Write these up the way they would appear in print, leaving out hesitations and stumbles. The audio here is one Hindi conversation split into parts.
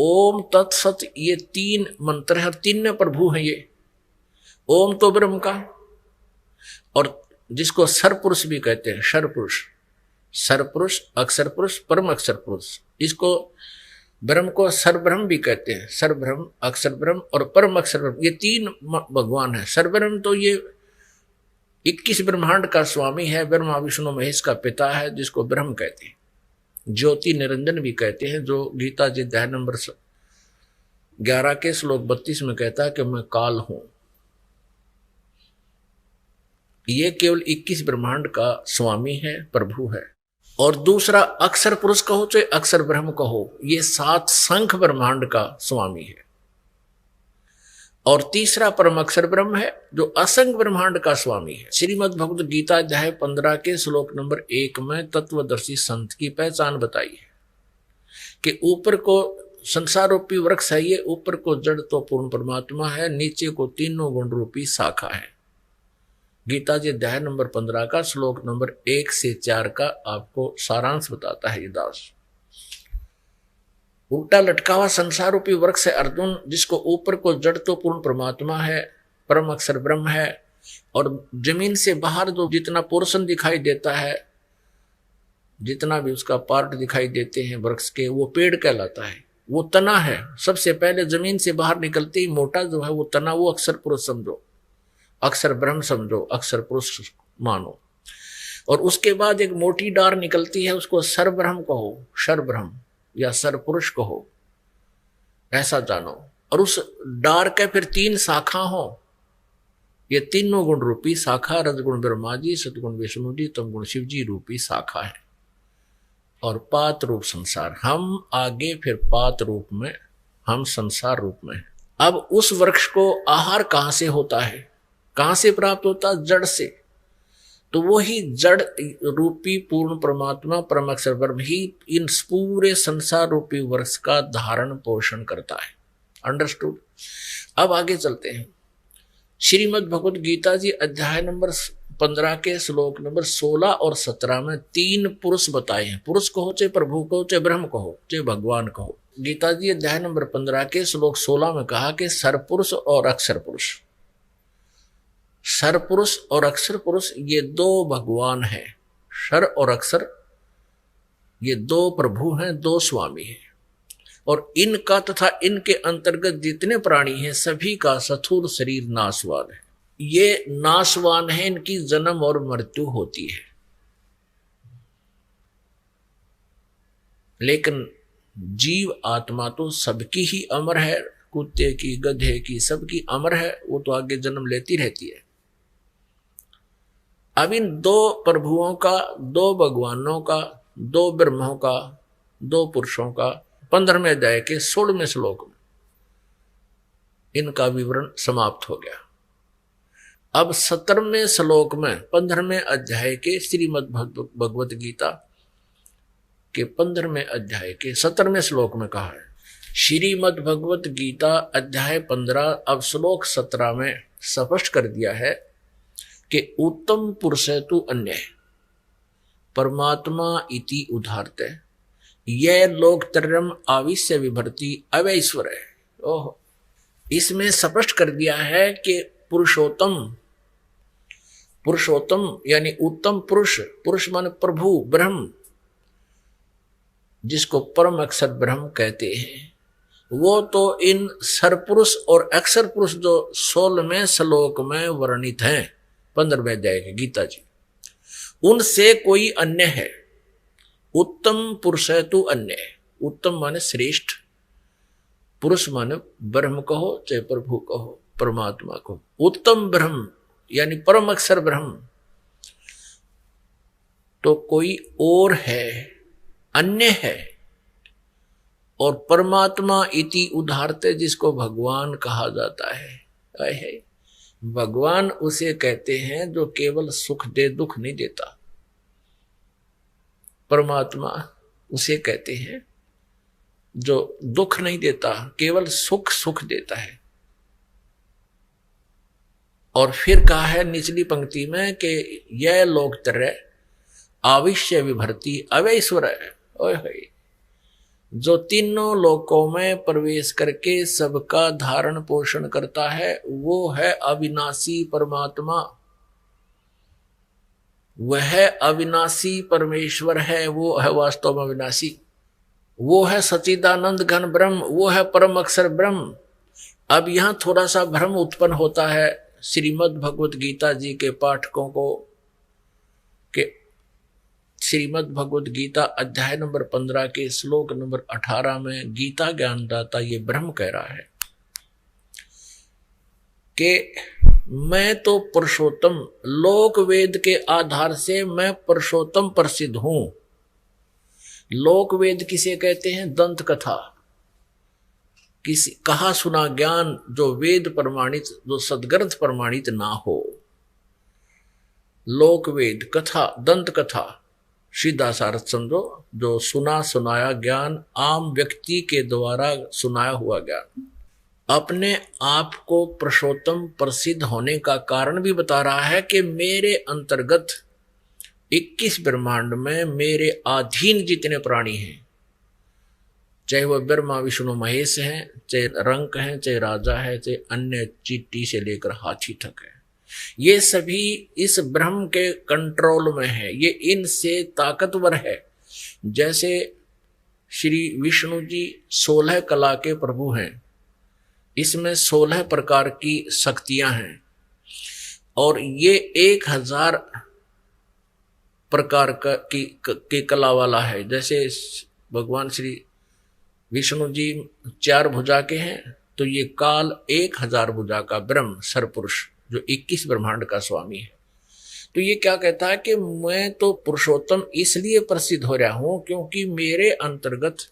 ओम तत्सत, ये 3 मंत्र है, 3 में प्रभु है ये। ओम तो ब्रह्म का, और जिसको सरपुरुष भी कहते हैं, सरपुरुष, सरपुरुष, अक्षर पुरुष, परम अक्षर पुरुष, इसको ब्रह्म को सरब्रह्म भी कहते हैं। सरब्रह्म, अक्षर ब्रह्म और परम अक्षर ब्रह्म, ये 3 भगवान है। सरब्रह्म तो ये 21 ब्रह्मांड का स्वामी है, ब्रह्मा विष्णु महेश का पिता है, जिसको ब्रह्म कहते हैं। ज्योति निरंजन भी कहते हैं, जो गीता जी अध्याय नंबर 11 के श्लोक 32 में कहता है कि मैं काल हूं। ये केवल 21 ब्रह्मांड का स्वामी है, प्रभु है। और दूसरा अक्षर पुरुष कहो चाहे अक्षर ब्रह्म कहो, ये 7 संख ब्रह्मांड का स्वामी है। और तीसरा परम अक्षर ब्रह्म है, जो असंख्य ब्रह्मांड का स्वामी है। श्रीमद् भगवद गीता अध्याय 15 के श्लोक नंबर 1 में तत्वदर्शी संत की पहचान बताई है कि ऊपर को संसार रूपी वृक्ष है, ये ऊपर को जड़ तो पूर्ण परमात्मा है, नीचे को तीनों गुण रूपी शाखा है। गीता जी अध्याय नंबर 15 का श्लोक नंबर 1 से 4 का आपको सारांश बताता है ये दास। उल्टा लटका हुआ संसार रूपी वृक्ष है अर्जुन, जिसको ऊपर को जड़ तो पूर्ण परमात्मा है, परम अक्षर ब्रह्म है, और जमीन से बाहर जो जितना पोर्शन दिखाई देता है, जितना भी उसका पार्ट दिखाई देते हैं वृक्ष के, वो पेड़ कहलाता है। वो तना है, सबसे पहले जमीन से बाहर निकलते ही मोटा जो है वो तना, वो अक्षर पुरुष समझो, अक्षर ब्रह्म समझो, अक्षर पुरुष मानो। और उसके बाद एक मोटी डार निकलती है, उसको सरब्रह्म कहो, सरब्रह्म या सरपुरुष कहो, ऐसा जानो। और उस डार के फिर 3 शाखा हो, ये तीनों गुण रूपी शाखा, रजगुण ब्रह्मा जी, सतगुण विष्णु जी, तमगुण शिव जी रूपी शाखा है। और पात रूप संसार, हम आगे फिर पात रूप में, हम संसार रूप में। अब उस वृक्ष को आहार कहां से होता है, कहां से प्राप्त होता? जड़ से। तो वो ही जड़ रूपी पूर्ण परमात्मा परम अक्षर ब्रह्म ही इन पूरे संसार रूपी वृक्ष का धारण पोषण करता है। अंडरस्टूड? अब आगे चलते हैं। श्रीमद् भगवद गीता जी अध्याय नंबर 15 के श्लोक नंबर 16 और 17 में 3 पुरुष बताए हैं। पुरुष कहो चाहे प्रभु कहो चाहे ब्रह्म कहो चाहे भगवान कहो। गीता जी अध्याय नंबर 15 के श्लोक 16 में कहा कि सरपुरुष और अक्षर पुरुष, सरपुरुष और अक्षर पुरुष ये 2 भगवान हैं। सर और अक्षर ये 2 प्रभु हैं, 2 स्वामी हैं। और इनका तथा इनके अंतर्गत जितने प्राणी हैं सभी का स्थूल शरीर नाशवान है। ये नाशवान है, इनकी जन्म और मृत्यु होती है। लेकिन जीव आत्मा तो सबकी ही अमर है, कुत्ते की, गधे की, सबकी अमर है, वो तो आगे जन्म लेती रहती है। अब इन 2 प्रभुओं का, 2 भगवानों का, 2 ब्रह्मों का, 2 पुरुषों का 15वें अध्याय के 16वें श्लोक में इनका विवरण समाप्त हो गया। अब 17वें श्लोक में 15वें अध्याय के श्रीमद् भगवत गीता के 15वें अध्याय के 17वें श्लोक में कहा है। श्रीमद् भगवत गीता अध्याय 15 अब श्लोक 17 में स्पष्ट कर दिया है कि उत्तम पुरुष तु अन्य परमात्मा इति उदाहरते यह लोकत्रयम् आविश्य विभर्ति अवैश्वर है। ओह, इसमें स्पष्ट कर दिया है कि पुरुषोत्तम, पुरुषोत्तम यानी उत्तम पुरुष, पुरुष माने प्रभु ब्रह्म, जिसको परम अक्षर ब्रह्म कहते हैं, वो तो इन सरपुरुष और अक्षर पुरुष जो 16वें श्लोक में वर्णित हैं 15वें अध्याय के गीता जी, उनसे कोई अन्य है। उत्तम पुरुष है तो अन्य है। उत्तम माने श्रेष्ठ, पुरुष माने ब्रह्म कहो चाहे प्रभु कहो, परमात्मा कहो। उत्तम ब्रह्म यानी परम अक्षर ब्रह्म तो कोई और है, अन्य है। और परमात्मा इति उदाहरते जिसको भगवान कहा जाता है, भगवान उसे कहते हैं जो केवल सुख दे, दुख नहीं देता। परमात्मा उसे कहते हैं जो दुख नहीं देता, केवल सुख सुख देता है। और फिर कहा है निचली पंक्ति में कि यह लोकत्रय आविश्य विभर्ति अवैश्वर है। जो तीनों लोकों में प्रवेश करके सबका धारण पोषण करता है, वो है अविनाशी परमात्मा। वह अविनाशी परमेश्वर है, वो है वास्तव में अविनाशी। वो है सच्चिदानंद घन ब्रह्म, वो है परम अक्षर ब्रह्म। अब यहां थोड़ा सा भ्रम उत्पन्न होता है श्रीमद् भगवत गीता जी के पाठकों को कि श्रीमद् भगवत गीता अध्याय नंबर 15 के श्लोक नंबर 18 में गीता ज्ञानदाता ये ब्रह्म कह रहा है कि मैं तो पुरुषोत्तम, लोक वेद के आधार से मैं पुरुषोत्तम प्रसिद्ध हूं। लोक वेद किसे कहते हैं? दंत कथा, किसी कहा सुना ज्ञान जो वेद प्रमाणित, जो सदग्रंथ प्रमाणित ना हो। लोक वेद कथा, दंत कथा सीधा सा अर्थ समझो, जो सुना सुनाया ज्ञान, आम व्यक्ति के द्वारा सुनाया हुआ ज्ञान। अपने आप को पुरुषोत्तम प्रसिद्ध होने का कारण भी बता रहा है कि मेरे अंतर्गत 21 ब्रह्मांड में मेरे अधीन जितने प्राणी हैं, चाहे वह ब्रह्मा विष्णु महेश हैं, चाहे रंक हैं, चाहे राजा है, चाहे अन्य चींटी से लेकर हाथी तक है, ये सभी इस ब्रह्म के कंट्रोल में है। ये इनसे ताकतवर है। जैसे श्री विष्णु जी 16 कला के प्रभु हैं, इसमें 16 प्रकार की शक्तियां हैं और ये 1000 प्रकार की कला वाला है। जैसे भगवान श्री विष्णु जी 4 भुजा के हैं, तो ये काल 1000 भुजा का ब्रह्म सरपुरुष जो 21 ब्रह्मांड का स्वामी है। तो ये क्या कहता है कि मैं तो पुरुषोत्तम इसलिए प्रसिद्ध हो रहा हूं क्योंकि मेरे अंतर्गत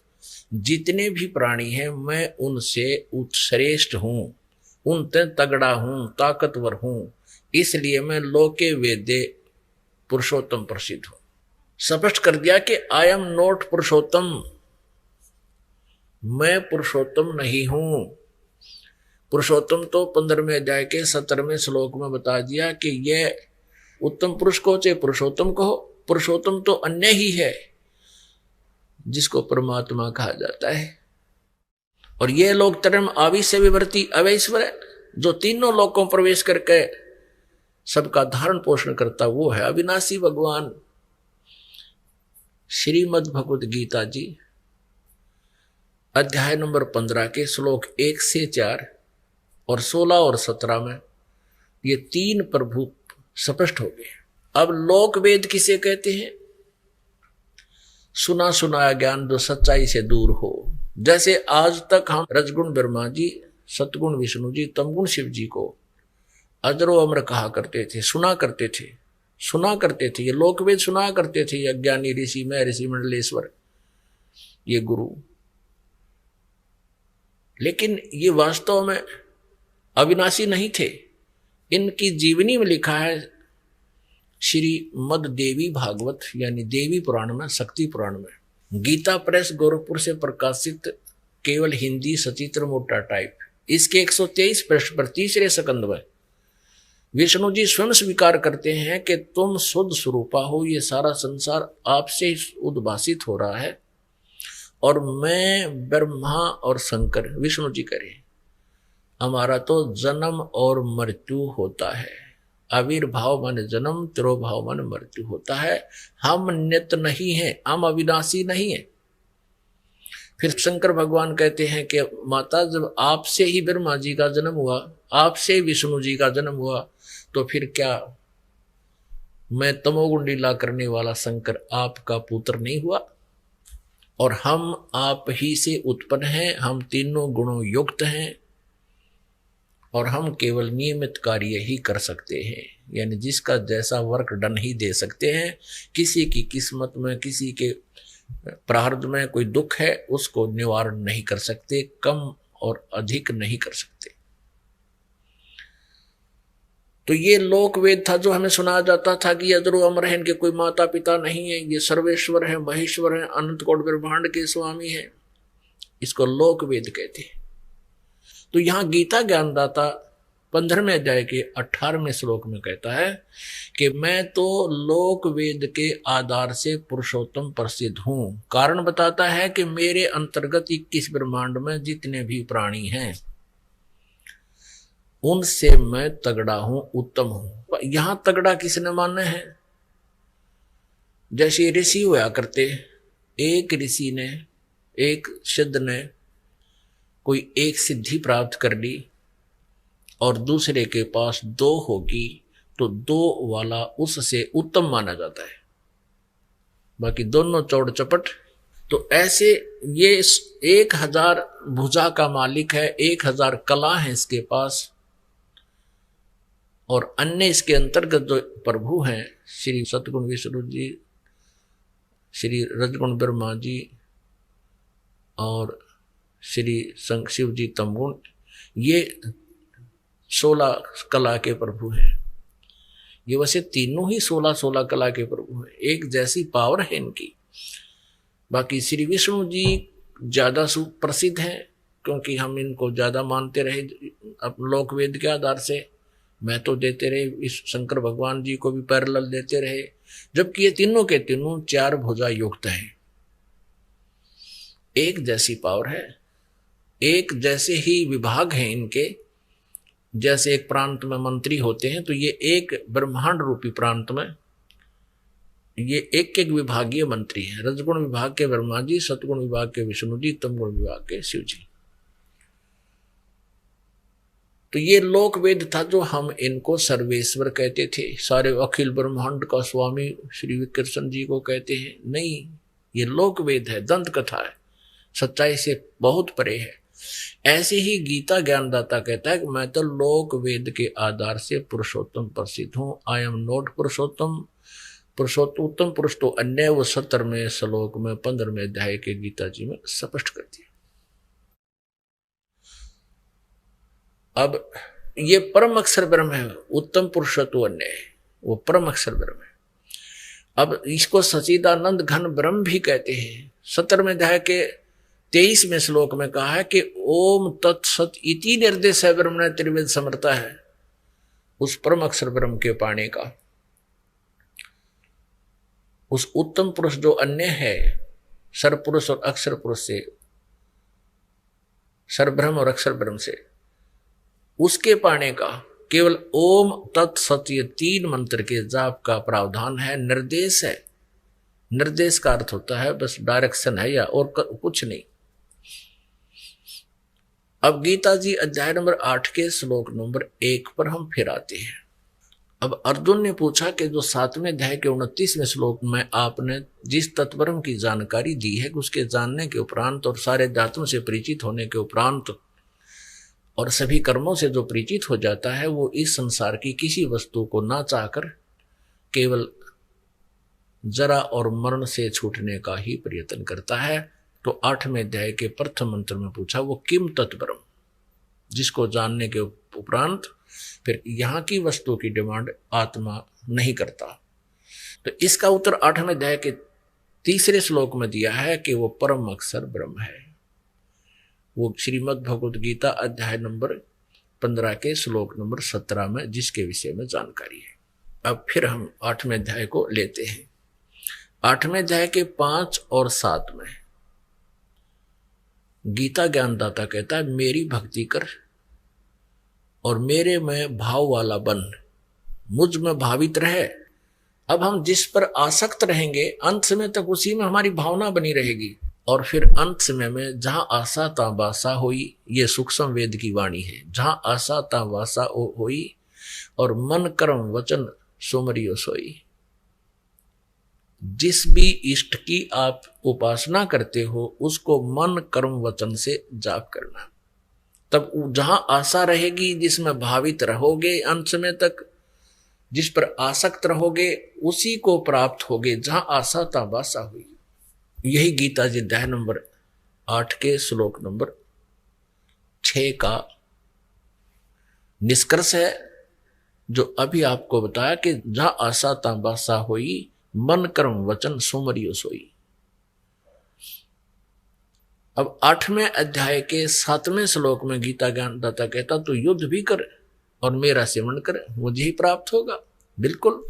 जितने भी प्राणी हैं मैं उनसे उत्श्रेष्ठ हूं, उनसे तगड़ा हूं, ताकतवर हूं, इसलिए मैं लोके वेदे पुरुषोत्तम प्रसिद्ध हूं। स्पष्ट कर दिया कि आई एम नॉट पुरुषोत्तम, मैं पुरुषोत्तम नहीं हूं। पुरुषोत्तम तो 15वें अध्याय के 17वें श्लोक में बता दिया कि यह उत्तम पुरुष को चाहे पुरुषोत्तम कहो, पुरुषोत्तम तो अन्य ही है जिसको परमात्मा कहा जाता है। और ये लोग तरम आविश्य विवर्ती अवैश्वर है, जो तीनों लोकों प्रवेश करके सबका धारण पोषण करता, वो है अविनाशी भगवान। श्रीमद् भगवत गीता जी अध्याय नंबर 15 के श्लोक 1 से 4 और 16 और 17 में ये 3 प्रभु स्पष्ट हो गए। अब लोक वेद किसे कहते हैं? सुना सुनाया ज्ञान जो सच्चाई से दूर हो। जैसे आज तक हम रजगुण ब्रह्मा जी, सतगुण विष्णु जी, तमगुण शिव जी को अजरो अमर कहा करते थे, सुना करते थे। ये लोक वेद सुना करते थे। अज्ञानी ऋषि में ऋषि मंडलेश्वर ये गुरु, लेकिन ये वास्तव में अविनाशी नहीं थे। इनकी जीवनी में लिखा है श्रीमद् देवी भागवत यानी देवी पुराण में, शक्ति पुराण में, गीता प्रेस गोरखपुर से प्रकाशित केवल हिंदी सचित्र मोटा टाइप, इसके 123 पृष्ठ पर 3रे स्कंद में विष्णु जी स्वयं स्वीकार करते हैं कि तुम शुद्ध स्वरूपा हो, ये सारा संसार आपसे ही उद्भासित हो रहा है और मैं ब्रह्मा और शंकर विष्णु जी करें, हमारा तो जन्म और मृत्यु होता है। आविर्भाव मन जन्म, तिरोभाव मन मृत्यु होता है। हम नित्य नहीं हैं, हम अविनाशी नहीं हैं। फिर शंकर भगवान कहते हैं कि माता जब आपसे ही ब्रह्मा जी का जन्म हुआ, आपसे विष्णु जी का जन्म हुआ, तो फिर क्या मैं तमोगुण लीला करने वाला शंकर आपका पुत्र नहीं हुआ? और हम आप ही से उत्पन्न हैं, हम तीनों गुणों युक्त हैं और हम केवल नियमित कार्य ही कर सकते हैं, यानी जिसका जैसा वर्क डन ही दे सकते हैं। किसी की किस्मत में, किसी के प्रारब्ध में कोई दुख है, उसको निवारण नहीं कर सकते, कम और अधिक नहीं कर सकते। तो ये लोक वेद था जो हमें सुनाया जाता था कि अजरो अमर है, इनके कोई माता पिता नहीं है, ये सर्वेश्वर है, महेश्वर है, अनंत कोटि ब्रह्मांड के स्वामी है, इसको लोक वेद कहते हैं। तो यहां गीता ज्ञानदाता 15वें अध्याय के 18वें श्लोक में कहता है कि मैं तो लोक वेद के आधार से पुरुषोत्तम प्रसिद्ध हूं। कारण बताता है कि मेरे अंतर्गत 21 ब्रह्मांड में जितने भी प्राणी हैं उनसे मैं तगड़ा हूं, उत्तम हूं। यहां तगड़ा किसने माना है? जैसे ऋषि हुआ करते, एक ऋषि ने, एक सिद्ध ने कोई एक सिद्धि प्राप्त कर ली और दूसरे के पास 2 होगी तो 2 वाला उससे उत्तम माना जाता है, बाकी दोनों चौड़ चपट। तो ऐसे ये 1000 भुजा का मालिक है, 1000 कला है इसके पास, और अन्य इसके अंतर्गत जो प्रभु हैं, श्री सतगुण विष्णु जी, श्री रजगुण ब्रह्मा जी और श्री शिव जी तमगुण, ये 16 कला के प्रभु हैं। ये वैसे तीनों ही 16 कला के प्रभु हैं, एक जैसी पावर है इनकी। बाकी श्री विष्णु जी ज्यादा प्रसिद्ध हैं क्योंकि हम इनको ज्यादा मानते रहे लोक वेद के आधार से। मैं तो देते रहे, इस शंकर भगवान जी को भी पैरेलल देते रहे, जबकि ये तीनों के तीनों 4 भुजा युक्त हैं, एक जैसी पावर है, एक जैसे ही विभाग हैं इनके। जैसे एक प्रांत में मंत्री होते हैं तो ये एक ब्रह्मांड रूपी प्रांत में ये एक एक विभागीय मंत्री हैं। रजगुण विभाग के ब्रह्मा जी, सतगुण विभाग के विष्णु जी, तमगुण विभाग के शिव जी। तो ये लोक वेद था जो हम इनको सर्वेश्वर कहते थे, सारे अखिल ब्रह्मांड का स्वामी श्री विकृष्ण जी को कहते हैं। नहीं, ये लोक वेद है, दंत कथा है, सच्चाई से बहुत परे है। ऐसे ही गीता ज्ञानदाता कहता है कि मैं तो लोक वेद के आधार से पुरुषोत्तम प्रसिद्ध हूं। आई एम नॉट पुरुषोत्तम, पुरुषोत्तम पुरुष तो अन्य, वो 17वें श्लोक में 15वें अध्याय के गीता जी में स्पष्ट कर दिया। अब ये परम अक्षर ब्रह्म है, उत्तम पुरुषत्व अन्य है, वो परम अक्षर ब्रह्म है। अब इसको सच्चिदानंद घन ब्रह्म भी कहते हैं। 17वें अध्याय के 23वें श्लोक में कहा है कि ओम तत्सत इति निर्देश है ब्रह्म ने त्रिवेद समर्था है, उस परम अक्षर ब्रह्म के पाने का। उस उत्तम पुरुष जो अन्य है, सरपुरुष और अक्षर पुरुष से, सरब्रह्म और अक्षर ब्रह्म से, उसके पाने का केवल ओम तत्सत ये 3 मंत्र के जाप का प्रावधान है, निर्देश है। निर्देश का अर्थ होता है बस डायरेक्शन है या और कुछ नहीं। अब गीता जी अध्याय नंबर 8 के श्लोक नंबर 1 पर हम फिर आते हैं। अब अर्जुन ने पूछा कि जो 7वें अध्याय के 29वें श्लोक में आपने जिस तत्वरम की जानकारी दी है, उसके जानने के उपरांत और सारे धातुओं से परिचित होने के उपरांत और सभी कर्मों से जो परिचित हो जाता है, वो इस संसार की किसी वस्तु को ना चाहकर केवल जरा और मरण से छूटने का ही प्रयत्न करता है। तो 8वें अध्याय के प्रथम मंत्र में पूछा वो किम तत्परम, जिसको जानने के उपरांत फिर यहाँ की वस्तु की डिमांड आत्मा नहीं करता। तो इसका उत्तर 8वें अध्याय के 3 श्लोक में दिया है कि वो परम अक्षर ब्रह्म है। वो श्रीमद् भगवद गीता अध्याय नंबर 15 के श्लोक नंबर 17 में जिसके विषय में जानकारी है। अब फिर हम 8वें अध्याय को लेते हैं। 8वें अध्याय के 5 और 7 में गीता ज्ञानदाता कहता है मेरी भक्ति कर और मेरे में भाव वाला बन, मुझ में भावित रहे। अब हम जिस पर आसक्त रहेंगे अंत समय तक उसी में हमारी भावना बनी रहेगी, और फिर अंत समय में जहां आशा ता वासा होई, ये सूक्ष्म वेद की वाणी है, जहां आशा ता वासा होई और मन कर्म वचन सुमरियो सोई। जिस भी इष्ट की आप उपासना करते हो उसको मन कर्म वचन से जाप करना, तब जहां आशा रहेगी, जिसमें भावित रहोगे अंत समय तक, जिस पर आसक्त रहोगे उसी को प्राप्त होगे, जहां आशा ता वासा हुई। यही गीता जी अध्याय नंबर 8 के श्लोक नंबर 6 का निष्कर्ष है, जो अभी आपको बताया कि जहां आशा ता वासा हुई, मन कर्म वचन सुमरियो सोई। अब 8वें अध्याय के 7वें श्लोक में गीता ज्ञानदाता कहता तो युद्ध भी कर, और मेरा सिमरण कर, मुझे ही प्राप्त होगा। बिल्कुल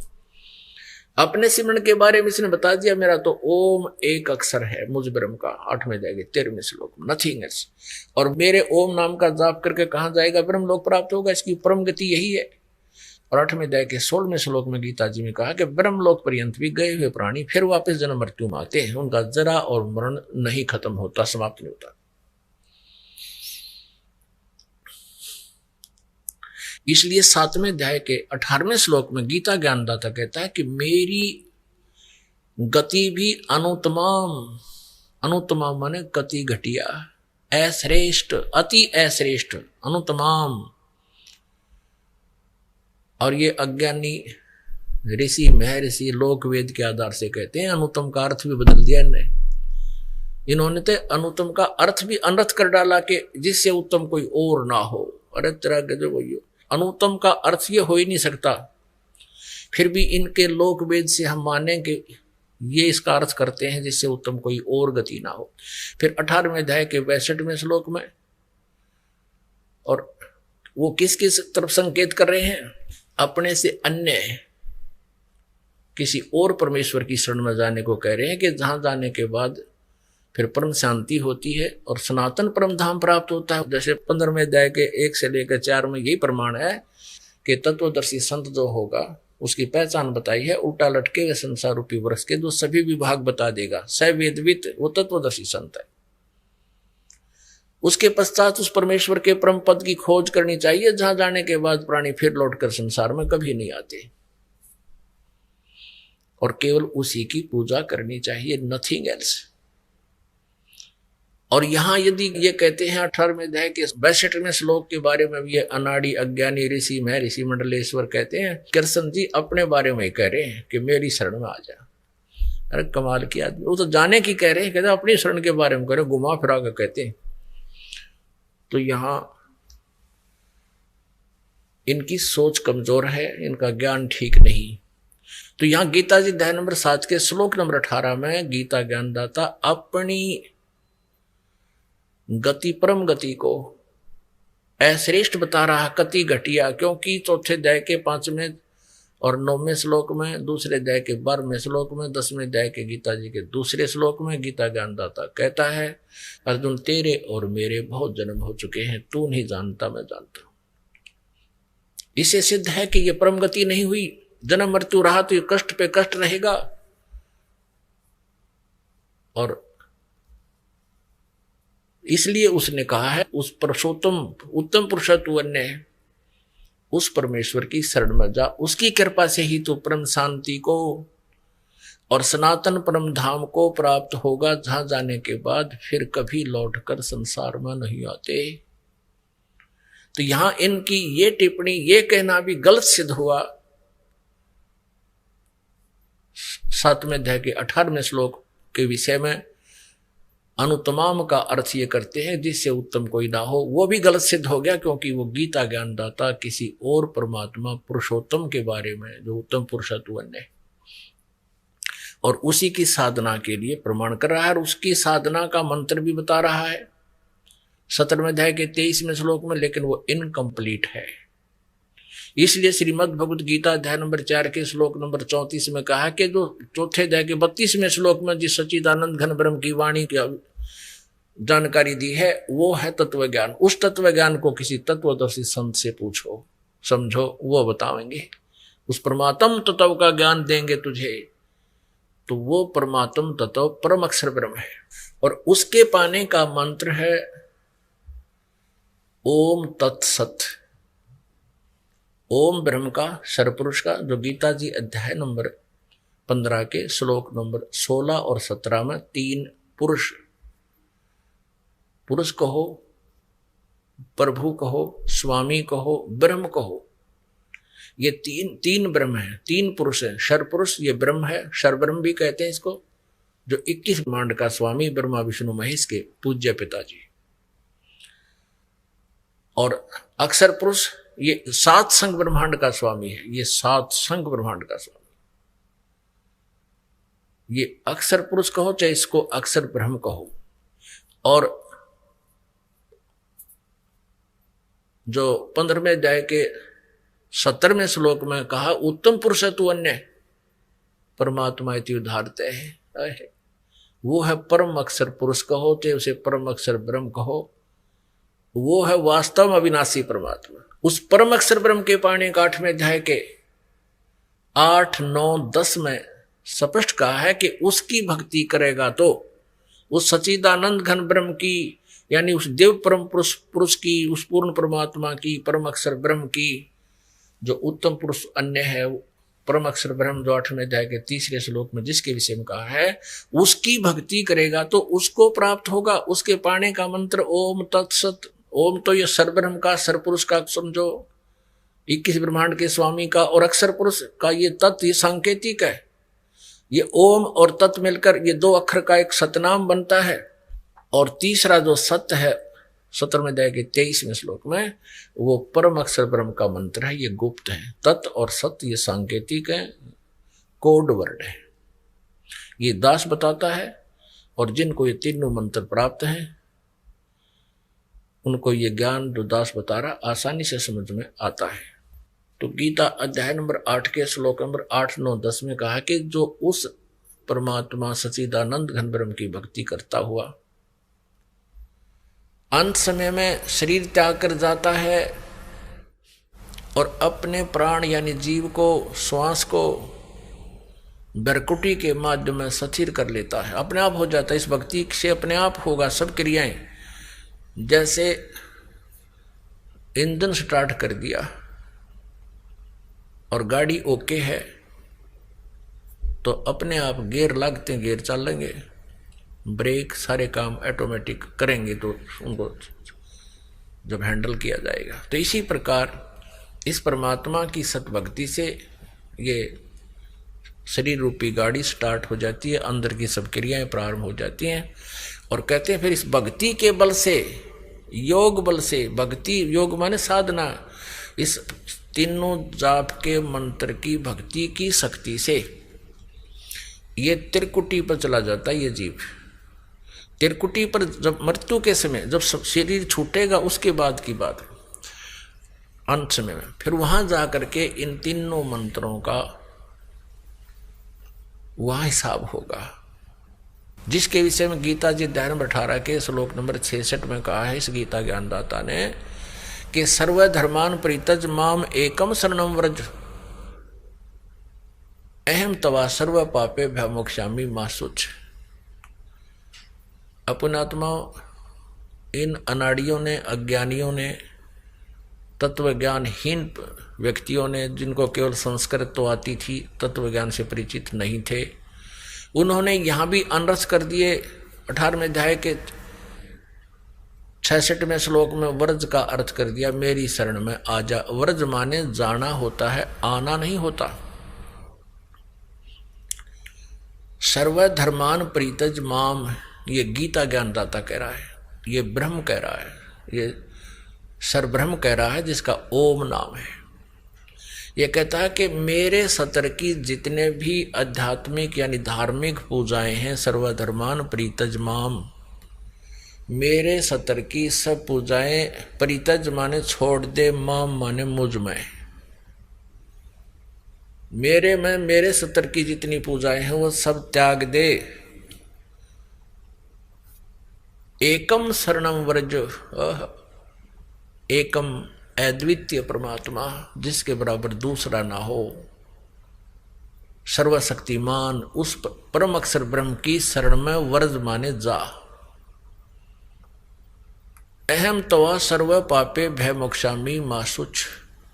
अपने सिमरण के बारे में इसने बता दिया, मेरा तो ओम एक अक्षर है मुझ ब्रह्म का, 8वें अध्याय 13वें श्लोक में, नथिंग एल्स। और मेरे ओम नाम का जाप करके कहाँ जाएगा, ब्रह्म लोक प्राप्त होगा। इसकी परम गति यही है। और 8वें अध्याय के 16वें श्लोक में गीता जी में कहा कि ब्रह्म लोक पर्यंत भी गए हुए प्राणी फिर वापस जन्म मृत्यु में आते हैं, उनका जरा और मरण नहीं खत्म होता, समाप्त नहीं होता। इसलिए 7वें अध्याय के 18वें श्लोक में गीता ज्ञानदाता कहता है कि मेरी गति भी अनुत्तम, अनुत्तम माने गति घटिया, अश्रेष्ठ, अति अश्रेष्ठ, अनुत्तम। और ये अज्ञानी ऋषि महर्षि लोक वेद के आधार से कहते हैं, अनुत्तम का अर्थ भी बदल दिया इन्होंने तो अनुत्तम का अर्थ भी अनर्थ कर डाला कि जिससे उत्तम कोई और ना हो। अरे तेरा गजब हो, अनुत्तम का अर्थ ये हो ही नहीं सकता। फिर भी इनके लोक वेद से हम माने कि ये इसका अर्थ करते हैं जिससे उत्तम कोई और गति ना हो। फिर 18वें अध्याय के 62वें श्लोक में, और वो किस किस तरफ संकेत कर रहे हैं, अपने से अन्य किसी और परमेश्वर की शरण में जाने को कह रहे हैं कि जहां जाने के बाद फिर परम शांति होती है और सनातन परम धाम प्राप्त होता है। जैसे 15वें अध्याय के 1 से लेकर 4 में यही प्रमाण है कि तत्वदर्शी संत जो होगा उसकी पहचान बताई है, उल्टा लटके हुए संसार रूपी वृक्ष के जो सभी विभाग बता देगा, सवेदवित, वो तत्वदर्शी संत है। उसके पश्चात उस परमेश्वर के परम पद की खोज करनी चाहिए, जहां जाने के बाद प्राणी फिर लौटकर संसार में कभी नहीं आते, और केवल उसी की पूजा करनी चाहिए, नथिंग एल्स। और यहां यदि ये कहते हैं 18वें अध्याय के 62वें श्लोक के बारे में भी, ये अनाड़ी अज्ञानी ऋषि महर्षि मंडलेश्वर कहते हैं, कृष्ण जी अपने बारे में कह रहे हैं कि मेरी शरण में आ जा। अरे कमाल की आदमी, वो तो जाने की कह रहे हैं, कहते अपनी शरण के बारे में कह रहे, घुमा फिरा कर कहते हैं। तो यहां इनकी सोच कमजोर है, इनका ज्ञान ठीक नहीं। तो यहां गीता जी अध्याय नंबर 7 के श्लोक नंबर 18 में गीता ज्ञानदाता अपनी गति, परम गति को अश्रेष्ठ बता रहा, कति घटिया, क्योंकि चौथे अध्याय के 5वें और 9वें श्लोक में, दूसरे अध्याय के 12वें श्लोक में, 10वें अध्याय के गीता जी के दूसरे श्लोक में गीता ज्ञानदाता कहता है, अर्जुन तेरे और मेरे बहुत जन्म हो चुके हैं, तू नहीं जानता मैं जानता हूं। इसे सिद्ध है कि ये परम गति नहीं हुई, जन्म मृत्यु रहा तो ये कष्ट पे कष्ट रहेगा। और इसलिए उसने कहा है उस पुरुषोत्तम उत्तम पुरुषत्व अन्य है, उस परमेश्वर की शरण में जा, उसकी कृपा से ही तो परम शांति को और सनातन परम धाम को प्राप्त होगा, जहां जाने के बाद फिर कभी लौटकर संसार में नहीं आते। तो यहां इनकी ये टिप्पणी, ये कहना भी गलत सिद्ध हुआ। 7वें अध्याय के 18वें श्लोक के विषय में अनुत्तम का अर्थ ये करते हैं जिससे उत्तम कोई ना हो, वो भी गलत सिद्ध हो गया, क्योंकि वो गीता ज्ञानदाता किसी और परमात्मा पुरुषोत्तम के बारे में, जो उत्तम पुरुषत्व है, और उसी की साधना के लिए प्रमाण कर रहा है, और उसकी साधना का मंत्र भी बता रहा है 17वें अध्याय के 23वें श्लोक में, लेकिन वो इनकम्प्लीट है। इसलिए श्रीमद् भगवद गीता अध्याय नंबर 4 के श्लोक नंबर 34 में कहा कि जो चौथे अध्याय के 32वें श्लोक में जिस सच्चिदानंद घन ब्रह्म की वाणी की जानकारी दी है, वो है तत्व ज्ञान। उस तत्व ज्ञान को किसी तत्वदर्शी संत से पूछो, समझो, वो बताएंगे, उस परमात्म तत्व का ज्ञान देंगे तुझे। तो वो परमात्म तत्व परम अक्षर ब्रह्म है, और उसके पाने का मंत्र है ओम तत्सत। ओम ब्रह्म का, सरपुरुष का, जो गीता जी अध्याय नंबर 15 के श्लोक नंबर 16 और 17 में 3 पुरुष, पुरुष कहो, प्रभु कहो, स्वामी कहो, ब्रह्म कहो, ये तीन ब्रह्म है, 3 पुरुष है। सरपुरुष ये ब्रह्म है, सरब्रह्म भी कहते हैं इसको, जो 21 ब्रह्मांड का स्वामी, ब्रह्मा विष्णु महेश के पूज्य पिताजी। और अक्षर पुरुष ये 7 संग ब्रह्मांड का स्वामी है, ये 7 संग ब्रह्मांड का स्वामी। ये अक्षर पुरुष कहो चाहे इसको अक्षर ब्रह्म कहो। और जो 15वें अध्याय के 17वें श्लोक में कहा उत्तम पुरुष है तू अन्य परमात्मा इति उदाहरते है। वो है परम अक्षर पुरुष कहो चाहे उसे परम अक्षर ब्रह्म कहो, वो है वास्तव में अविनाशी परमात्मा। उस परम अक्षर ब्रह्म के पाणी का 8वें अध्याय के 8, 9, 10 में स्पष्ट कहा है कि उसकी भक्ति करेगा तो उस सच्चिदानंद घन ब्रह्म की यानी उस देव परम पुरुष की, उस पूर्ण परमात्मा की, परम अक्षर ब्रह्म की, जो उत्तम पुरुष अन्य है परम अक्षर ब्रह्म, जो 8वें अध्याय के 3रे श्लोक में जिसके विषय में कहा है, उसकी भक्ति करेगा तो उसको प्राप्त होगा। उसके पाने का मंत्र ओम तत्सत। ओम तो ये सरब्रह्म का, सरपुरुष का समझो, 21 ब्रह्मांड के स्वामी का, और अक्षर पुरुष का ये तत्व, ये सांकेतिक है। ये ओम और तत्व मिलकर ये 2 अक्षर का एक सतनाम बनता है। और तीसरा जो सत्य है 17वें अध्याय के 23वें श्लोक में, वो परम अक्षर ब्रह्म का मंत्र है। ये गुप्त है। तत् और सत्य ये सांकेतिक है, कोड वर्ड है। ये दास बताता है, और जिनको ये तीनों मंत्र प्राप्त हैं उनको ये ज्ञान जो दास बता रहा आसानी से समझ में आता है। तो गीता अध्याय नंबर 8 के श्लोक नंबर 8, 9, 10 में कहा कि जो उस परमात्मा सच्चिदानंद घन ब्रह्म की भक्ति करता हुआ अंत समय में शरीर त्याग कर जाता है और अपने प्राण यानी जीव को, श्वास को बरकुटी के माध्यम में स्थिर कर लेता है, अपने आप हो जाता है। इस भक्ति से अपने आप होगा सब क्रियाएं। जैसे इंजन स्टार्ट कर दिया और गाड़ी ओके है तो अपने आप गियर लगते हैं, गियर चलेंगे, ब्रेक सारे काम ऑटोमेटिक करेंगे तो उनको जब हैंडल किया जाएगा। तो इसी प्रकार इस परमात्मा की सतभक्ति से ये शरीर रूपी गाड़ी स्टार्ट हो जाती है, अंदर की सब क्रियाएं प्रारंभ हो जाती हैं। और कहते हैं फिर इस भक्ति के बल से, योग बल से, भक्ति योग माने साधना, इस तीनों जाप के मंत्र की भक्ति की शक्ति से ये त्रिकुटी पर चला जाता है। ये जीव त्रिकुटी पर जब मृत्यु के समय जब शरीर छूटेगा उसके बाद की बात, अंत समय में फिर वहां जाकर के इन तीनों मंत्रों का वहां हिसाब होगा, जिसके विषय में गीता जी अध्याय नंबर 18 के श्लोक नंबर 66 में कहा है इस गीता ज्ञानदाता ने कि सर्वधर्मान परित्यज माम एकम शरणम व्रज अहम तवा सर्व पापे भयमोक्षामि मा शुच। अपनात्मा इन अनाड़ियों ने, अज्ञानियों ने, तत्व ज्ञानहीन व्यक्तियों ने, जिनको केवल संस्कृत तो आती थी, तत्व ज्ञान से परिचित नहीं थे, उन्होंने यहाँ भी अनरस कर दिए। 18वें अध्याय के 66वें श्लोक में व्रज का अर्थ कर दिया मेरी शरण में आ जा। व्रज माने जाना होता है, आना नहीं होता। सर्वधर्मान परित्यज माम, ये गीता ज्ञानदाता कह रहा है, ये ब्रह्म कह रहा है, ये सरब्रह्म कह रहा है जिसका ओम नाम है। ये कहता है कि मेरे सतर की जितने भी आध्यात्मिक यानी धार्मिक पूजाएं हैं, सर्वधर्मान परित्यज माम, मेरे सतर की सब पूजाएं, परित्यज माने छोड़ दे, माम माने मुझ में, मेरे में मेरे सतर की जितनी पूजाएं हैं वो सब त्याग दे। एकम शरणम व्रज, एकम अद्वितीय परमात्मा जिसके बराबर दूसरा ना हो, सर्वशक्तिमान उस परम अक्षर ब्रह्म की शरण में व्रज माने जा। अहम तवा सर्व पापे भय मोक्षामि मा शुच,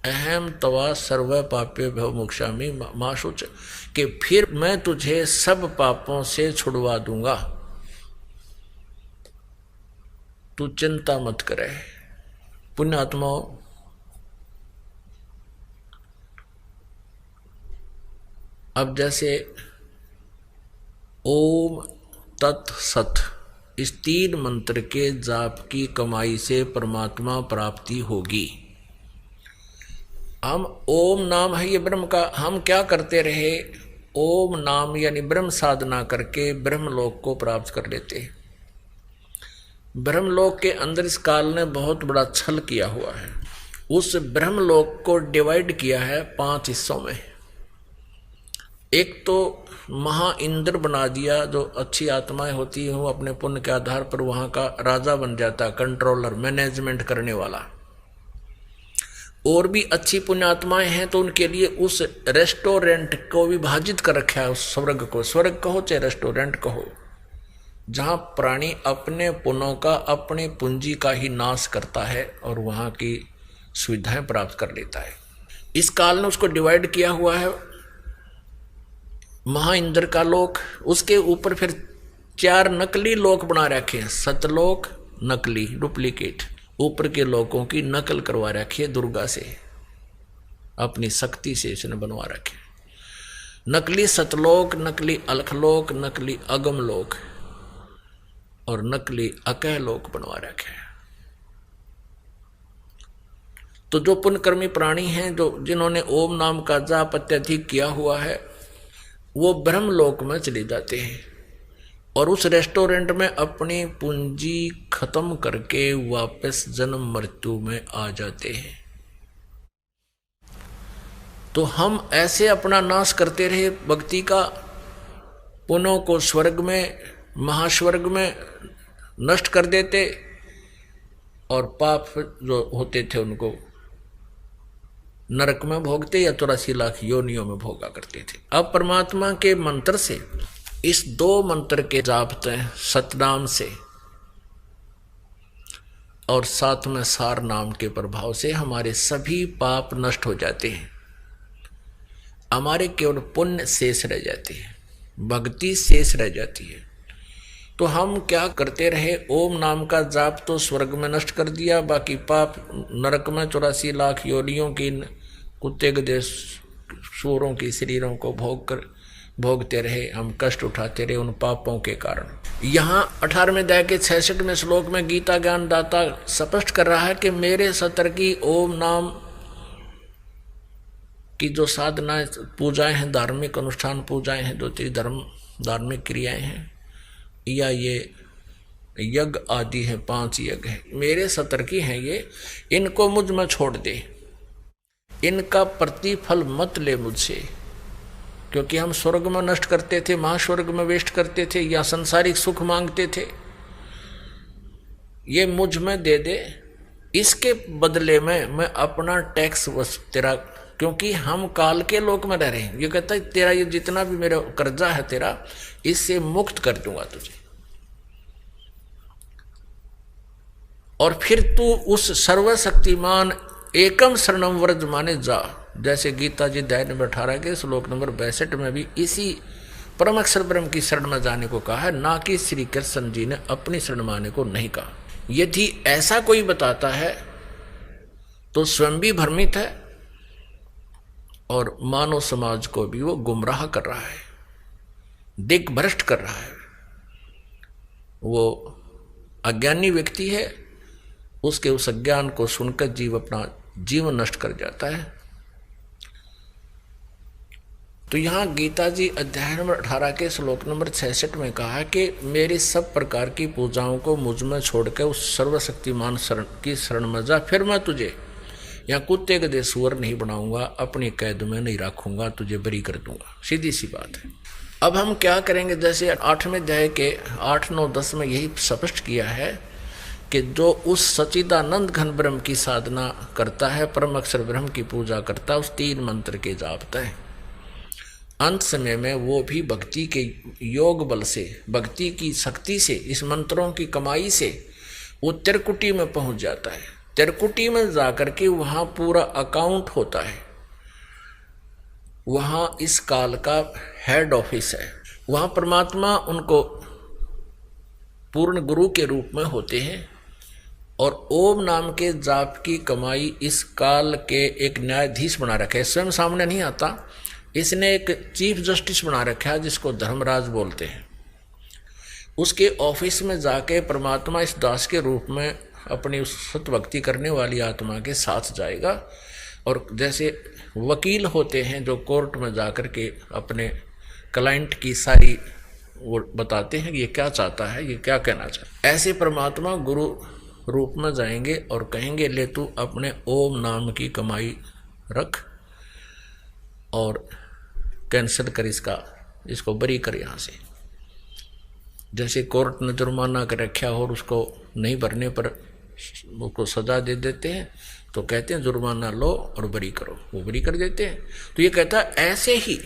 अहम तवा सर्व पापे भय मोक्षामि मा शुच, कि फिर मैं तुझे सब पापों से छुड़वा दूंगा, तू चिंता मत करे। पुण्यात्माओं, अब जैसे ओम तत् सत इस 3 मंत्र के जाप की कमाई से परमात्मा प्राप्ति होगी। हम ओम नाम है ये ब्रह्म का, हम क्या करते रहे, ओम नाम यानी ब्रह्म साधना करके ब्रह्मलोक को प्राप्त कर लेते हैं। ब्रह्मलोक के अंदर इस काल ने बहुत बड़ा छल किया हुआ है। उस ब्रह्मलोक को डिवाइड किया है 5 हिस्सों में। एक तो महा इंद्र बना दिया, जो अच्छी आत्माएं होती हैं वो अपने पुण्य के आधार पर वहां का राजा बन जाता, कंट्रोलर, मैनेजमेंट करने वाला। और भी अच्छी पुण्यात्माएं हैं तो उनके लिए उस रेस्टोरेंट को विभाजित कर रखा है, उस स्वर्ग को, स्वर्ग कहो चाहे रेस्टोरेंट कहो, जहां प्राणी अपने पुण्यों का, अपनी पूंजी का ही नाश करता है और वहां की सुविधाएं प्राप्त कर लेता है। इस काल ने उसको डिवाइड किया हुआ है। महा इंद्र का लोक, उसके ऊपर फिर 4 नकली लोक बना रखे हैं। सतलोक नकली, डुप्लीकेट, ऊपर के लोकों की नकल करवा रखी है दुर्गा से, अपनी शक्ति से इसने बनवा रखे। नकली सतलोक, नकली अलखलोक, नकली अगमलोक और नकली अकहलोक बनवा रखे हैं। तो जो पुण्यकर्मी प्राणी हैं, जो जिन्होंने ओम नाम का जाप अत्यधिक किया हुआ है, वो ब्रह्मलोक में चले जाते हैं और उस रेस्टोरेंट में अपनी पूंजी खत्म करके वापस जन्म मृत्यु में आ जाते हैं। तो हम ऐसे अपना नाश करते रहे भक्ति का, पुण्यों को स्वर्ग में, महास्वर्ग में नष्ट कर देते और पाप जो होते थे उनको नरक में भोगते या 84 लाख योनियों में भोगा करते थे। अब परमात्मा के मंत्र से, इस 2 मंत्र के जापते हैं, सतनाम से और साथ में सार नाम के प्रभाव से हमारे सभी पाप नष्ट हो जाते हैं। हमारे केवल पुण्य शेष रह जाते हैं, भक्ति शेष रह जाती है। तो हम क्या करते रहे, ओम नाम का जाप तो स्वर्ग में नष्ट कर दिया, बाकी पाप नरक में 84 लाख योनियों की, कुत्ते गधे सूरों की शरीरों को भोगते रहे, हम कष्ट उठाते रहे उन पापों के कारण। यहाँ 18वें अध्याय के 66वें श्लोक में गीता ज्ञान दाता स्पष्ट कर रहा है कि मेरे सतर की ओम नाम की जो साधना पूजाएं हैं, धार्मिक अनुष्ठान पूजाएं हैं, जो धर्म धार्मिक क्रियाएं हैं, या ये यज्ञ आदि है, 5 यज्ञ है, मेरे सतर की हैं ये, इनको मुझ में छोड़ दे, इनका प्रतिफल मत ले मुझसे। क्योंकि हम स्वर्ग में नष्ट करते थे, महास्वर्ग में वेस्ट करते थे, या सांसारिक सुख मांगते थे, ये मुझ में दे दे, इसके बदले में मैं अपना टैक्स तेरा, क्योंकि हम काल के लोक में रह रहे हैं, ये कहता है तेरा ये जितना भी मेरा कर्जा है तेरा, इससे मुक्त कर दूंगा तुझे। और फिर तू उस सर्वशक्तिमान एकम शरणम व्रज माने जा, जैसे गीता जी अध्याय नंबर 18 के श्लोक नंबर 62 में भी इसी परम अक्षर ब्रह्म की शरण में जाने को कहा है, ना कि श्री कृष्ण जी ने अपनी शरण माने को नहीं कहा। यदि ऐसा कोई बताता है तो स्वयं भी भ्रमित है और मानव समाज को भी वो गुमराह कर रहा है, दिग्भ्रष्ट कर रहा है। वो अज्ञानी व्यक्ति है, उसके उस अज्ञान को सुनकर जीव अपना जीवन नष्ट कर जाता है। तो यहाँ गीता जी अध्याय नंबर 18 के श्लोक नंबर 66 में कहा कि मेरी सब प्रकार की पूजाओं को मुझ में छोड़कर उस सर्वशक्तिमान शरण की शरण में जा, फिर मैं तुझे यहाँ कुत्ते के सुअर नहीं बनाऊंगा, अपनी कैद में नहीं रखूंगा, तुझे बरी कर दूंगा। सीधी सी बात है। अब हम क्या करेंगे, जैसे 8वें अध्याय के 8, 9, 10 में यही स्पष्ट किया है कि जो उस सच्चिदानंद घन ब्रह्म की साधना करता है, परम अक्षर ब्रह्म की पूजा करता है, उस 3 मंत्र के जापता है, अंत समय में वो भी भक्ति के योग बल से, भक्ति की शक्ति से, इस मंत्रों की कमाई से वो त्रिकुटी में पहुंच जाता है। त्रिकुटी में जाकर के वहाँ पूरा अकाउंट होता है, वहाँ इस काल का हेड ऑफिस है, वहाँ परमात्मा उनको पूर्ण गुरु के रूप में होते हैं और ओम नाम के जाप की कमाई इस काल के एक न्यायाधीश बना रखा है। स्वयं सामने नहीं आता, इसने एक चीफ जस्टिस बना रखा है जिसको धर्मराज बोलते हैं। उसके ऑफिस में जाके परमात्मा इस दास के रूप में अपनी उस सत्भक्ति करने वाली आत्मा के साथ जाएगा और जैसे वकील होते हैं जो कोर्ट में जाकर के अपने क्लाइंट की सारी वो बताते हैं कि ये क्या चाहता है, ये क्या कहना चाहता है, ऐसे परमात्मा गुरु रूप में जाएंगे और कहेंगे ले तू अपने ओम नाम की कमाई रख और कैंसिल कर इसको बरी कर यहाँ से। जैसे कोर्ट ने जुर्माना कर रखा हो और उसको नहीं भरने पर उसको सजा दे देते हैं, तो कहते हैं जुर्माना लो और बरी करो, वो बरी कर देते हैं। तो ये कहता है ऐसे ही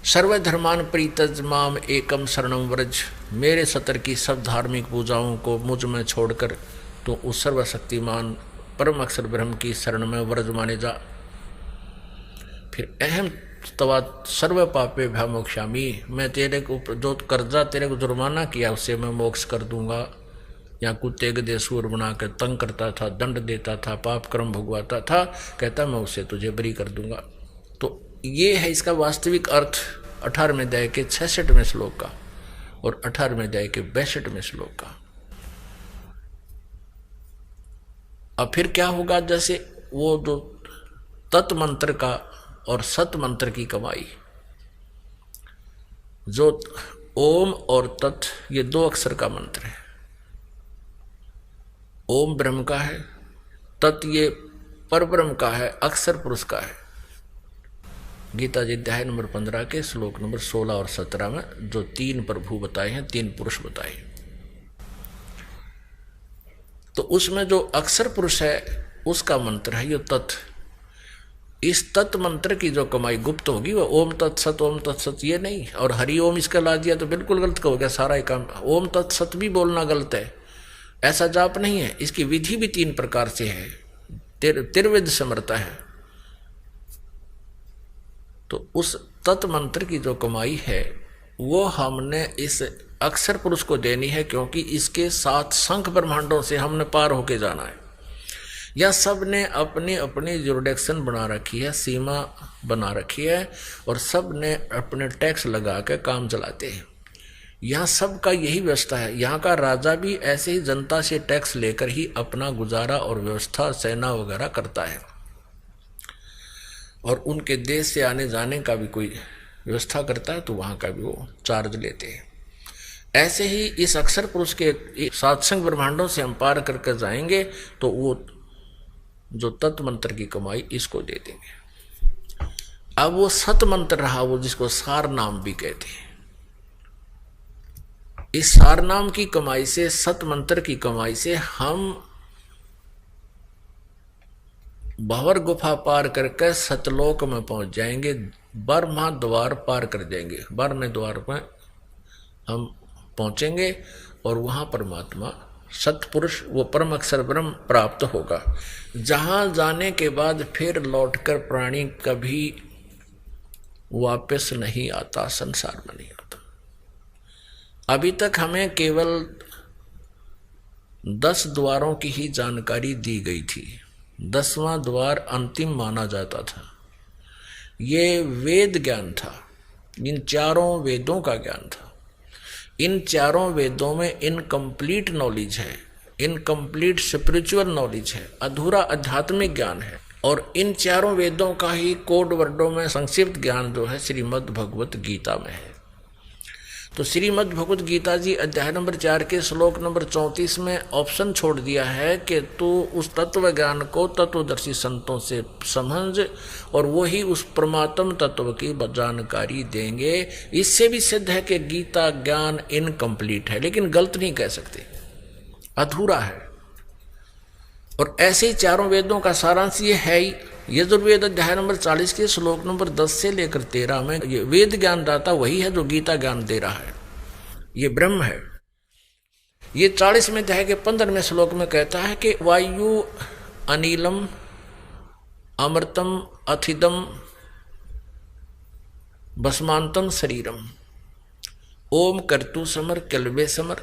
सर्वधर्मान परित्यज माम एकम शरणम व्रज, मेरे सतर की सब धार्मिक पूजाओं को मुझ में छोड़कर तो उस सर्वशक्तिमान परम अक्षर ब्रह्म की शरण में व्रज माने जा। फिर अहम तवा सर्व पापे भ्यामोक्षामी, मैं तेरे को जो कर्जा तेरे को जुर्माना किया उससे मैं मोक्ष कर दूंगा। या कुत्ते गधे सूर बना कर तंग करता था, दंड देता था, पाप कर्म भुगवाता था, कहता मैं उससे तुझे बरी कर दूंगा। तो ये है इसका वास्तविक अर्थ 18वें अध्याय के 66वें श्लोक का और 18वें अध्याय के 62वें श्लोक का। अब फिर क्या होगा, जैसे वो जो तत् मंत्र का और सत मंत्र की कमाई, जो ओम और तत् ये दो अक्षर का मंत्र है। ओम ब्रह्म का है, तत् ये परब्रह्म का है, अक्षर पुरुष का है। गीता जी अध्याय नंबर 15 के श्लोक नंबर 16 और 17 में जो 3 प्रभु बताए हैं, 3 पुरुष बताए, तो उसमें जो अक्षर पुरुष है उसका मंत्र है ये तत्। इस तत् मंत्र की जो कमाई गुप्त होगी वो ओम तत्सत ये नहीं, और हरि ओम इसका ला दिया तो बिल्कुल गलत कहोगे सारा ही काम। ओम तत्सत भी बोलना गलत है, ऐसा जाप नहीं है। इसकी विधि भी 3 प्रकार से है, त्रिविध समर्था है। तो उस तत् मंत्र की जो कमाई है वो हमने इस अक्षर पुरुष को देनी है, क्योंकि इसके 7 शंख ब्रह्मांडों से हमने पार होके जाना है। या सब ने अपनी अपनी जुरिडिक्शन बना रखी है, सीमा बना रखी है, और सब ने अपने टैक्स लगा के काम चलाते हैं। यहाँ सबका यही व्यवस्था है। यहाँ का राजा भी ऐसे ही जनता से टैक्स लेकर ही अपना गुजारा और व्यवस्था सेना वगैरह करता है, और उनके देश से आने जाने का भी कोई व्यवस्था करता है तो वहाँ का भी वो चार्ज लेते हैं। ऐसे ही इस अक्षर पुरुष के 7 शंख ब्रह्मांडों से हम पार करके जाएंगे तो वो जो तत् मंत्र की कमाई इसको दे देंगे। अब वो सत मंत्र रहा, वो जिसको सार नाम भी कहते हैं। इस सार नाम की कमाई से, सत मंत्र की कमाई से हम भंवर गुफा पार करके सतलोक में पहुंच जाएंगे, 12वां द्वार पार कर जाएंगे। 12वें द्वार में हम पहुंचेंगे और वहां परमात्मा सतपुरुष वो परम अक्षर ब्रह्म प्राप्त होगा, जहां जाने के बाद फिर लौटकर प्राणी कभी वापस नहीं आता, संसार में नहीं आता। अभी तक हमें केवल 10 द्वारों की ही जानकारी दी गई थी। 10वां द्वार अंतिम माना जाता था। ये वेद ज्ञान था, इन 4 वेदों का ज्ञान था। इन 4 वेदों में इनकम्प्लीट नॉलेज है, इनकम्प्लीट स्पिरिचुअल नॉलेज है, अधूरा आध्यात्मिक ज्ञान है। और इन 4 वेदों का ही कोड वर्डों में संक्षिप्त ज्ञान जो है श्रीमद् भगवत गीता में है। तो श्रीमद् भगवत गीता जी अध्याय नंबर 4 के श्लोक नंबर 34 में ऑप्शन छोड़ दिया है कि तू उस तत्व ज्ञान को तत्वदर्शी संतों से समझ, और वही उस परमात्म तत्व की जानकारी देंगे। इससे भी सिद्ध है कि गीता ज्ञान इनकम्प्लीट है, लेकिन गलत नहीं कह सकते, अधूरा है। और ऐसे ही 4 वेदों का सारांश ये है ही। यजुर्वेद अध्याय नंबर 40 के श्लोक नंबर 10 से लेकर 13 में ये वेद ज्ञान दाता वही है जो गीता ज्ञान दे रहा है, ये ब्रह्म है। ये 40वें अध्याय के 15वें श्लोक में कहता है कि वायु अनिलम अमृतम अथिदम भस्मांतम शरीरम ओम कर्तु समर कल्वे समर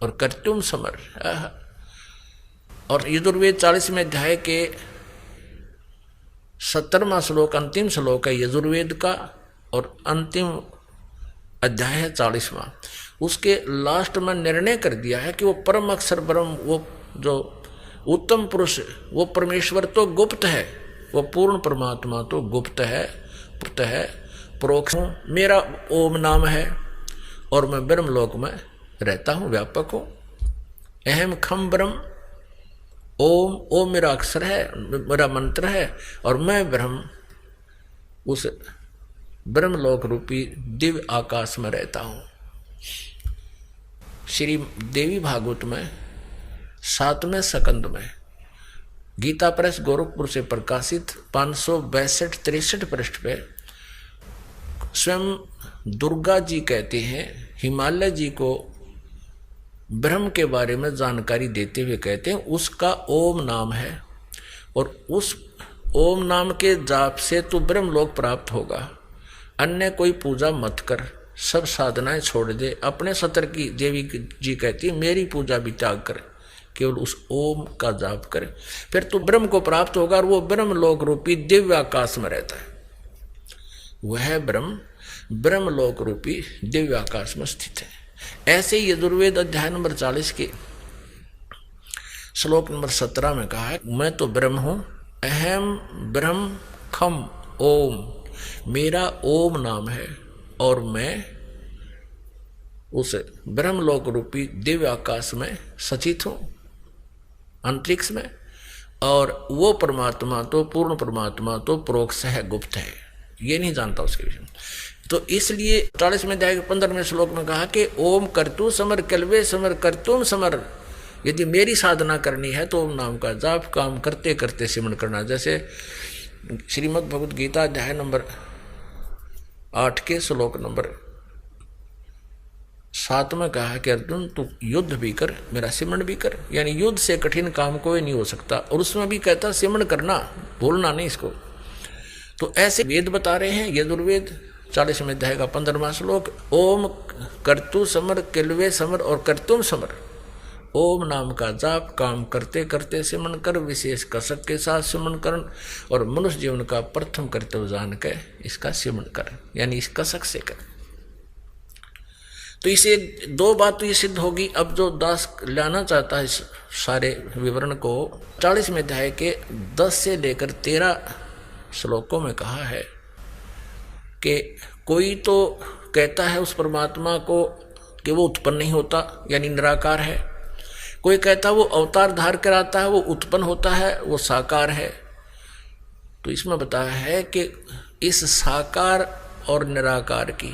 और कर्तुम समर। और यजुर्वेद 40वें अध्याय के 17वां श्लोक अंतिम श्लोक है यजुर्वेद का, और अंतिम अध्याय है 40वां। उसके लास्ट में निर्णय कर दिया है कि वो परम अक्षर ब्रह्म, वो जो उत्तम पुरुष, वो परमेश्वर तो गुप्त है, वो पूर्ण परमात्मा तो गुप्त है, प्रोक्ष हूँ। मेरा ओम नाम है और मैं ब्रह्मलोक में रहता हूँ, व्यापक हूँ। अहम खम ब्रह्म, ओम, ओम मेरा अक्षर है, मेरा मंत्र है, और मैं ब्रह्म उस ब्रह्मलोक रूपी दिव्य आकाश में रहता हूं। श्री देवी भागवत में 7वें स्कंद में गीता प्रेस गोरखपुर से प्रकाशित 562-63 पृष्ठ पे स्वयं दुर्गा जी कहते हैं, हिमालय जी को ब्रह्म के बारे में जानकारी देते हुए कहते हैं उसका ओम नाम है, और उस ओम नाम के जाप से तो ब्रह्मलोक प्राप्त होगा। अन्य कोई पूजा मत कर, सब साधनाएं छोड़ दे, अपने सतर की देवी जी कहती है मेरी पूजा भी त्याग कर, केवल उस ओम का जाप करे, फिर तो ब्रह्म को प्राप्त होगा, और वो ब्रह्मलोक रूपी दिव्य आकाश में रहता है। वह ब्रह्म ब्रह्मलोक रूपी दिव्य आकाश में स्थित है। ऐसे ही यजुर्वेद अध्याय नंबर 40 के श्लोक नंबर 17 में कहा है, मैं तो ब्रह्म हूं, अहम ब्रह्म खम ओम, मेरा ओम नाम है, और मैं उस ब्रह्मलोक रूपी दिव्य आकाश में सचित हूं, अंतरिक्ष में। और वो परमात्मा तो पूर्ण परमात्मा तो प्रोक्ष है, गुप्त है, ये नहीं जानता उसके विषय में। तो इसलिए 40वें अध्याय के 15वें श्लोक में कहा कि ओम करतु समर कलवे समर करतुम समर, यदि मेरी साधना करनी है तो ओम नाम का जाप काम करते करते सिमरण करना। जैसे श्रीमद् भगवद गीता अध्याय नंबर 8 के श्लोक नंबर 7 में कहा कि अर्जुन तू युद्ध भी कर, मेरा सिमरण भी कर, यानी युद्ध से कठिन काम कोई नहीं हो सकता। और उसमें भी कहता सिमरण करना, भूलना नहीं इसको। तो ऐसे वेद बता रहे हैं, यजुर्वेद 40वें अध्याय का 15वां श्लोक, ओम कर्तु समर किलवे समर और कर्तुम समर, ओम नाम का जाप काम करते करते सिमरण कर, विशेष कसक के साथ सिमरण कर, और मनुष्य जीवन का प्रथम कर्तव्य जान के इसका सिमरण कर, यानी इस कसक से कर। तो इसे दो बात तो ये सिद्ध होगी। अब जो दास लाना चाहता है इस सारे विवरण को, 40वें अध्याय के 10 से लेकर 13 श्लोकों में कहा है कि कोई तो कहता है उस परमात्मा को कि वो उत्पन्न नहीं होता, यानी निराकार है। कोई कहता है वो अवतार धार कर आता है, वो उत्पन्न होता है, वो साकार है। तो इसमें बताया है कि इस साकार और निराकार की,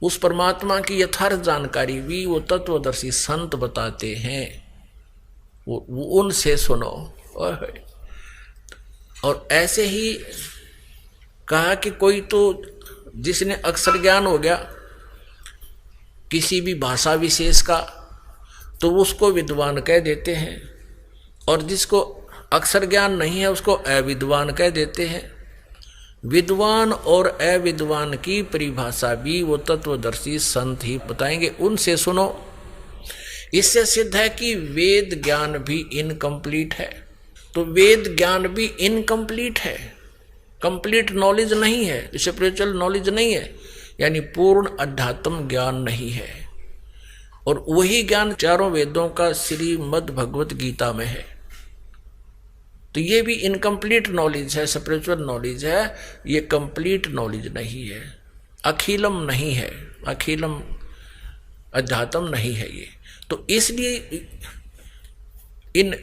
उस परमात्मा की यथार्थ जानकारी भी वो तत्वदर्शी संत बताते हैं, वो उनसे सुनो। और ऐसे ही कहा कि कोई तो जिसने अक्षर ज्ञान हो गया किसी भी भाषा विशेष का, तो उसको विद्वान कह देते हैं, और जिसको अक्षर ज्ञान नहीं है उसको अविद्वान कह देते हैं। विद्वान और अविद्वान की परिभाषा भी वो तत्वदर्शी संत ही बताएंगे, उनसे सुनो। इससे सिद्ध है कि वेद ज्ञान भी इनकम्प्लीट है। तो वेद ज्ञान भी इनकम्प्लीट है, कंप्लीट नॉलेज नहीं है, स्पिरिचुअल नॉलेज नहीं है, यानी पूर्ण अध्यात्म ज्ञान नहीं है। और वही ज्ञान चारों वेदों का श्रीमद् भगवत गीता में है। तो ये भी इनकम्प्लीट नॉलेज है, स्पिरिचुअल नॉलेज है, ये कंप्लीट नॉलेज नहीं है, अखिलम नहीं है, अखिलम अध्यात्म नहीं है ये। तो इसलिए इन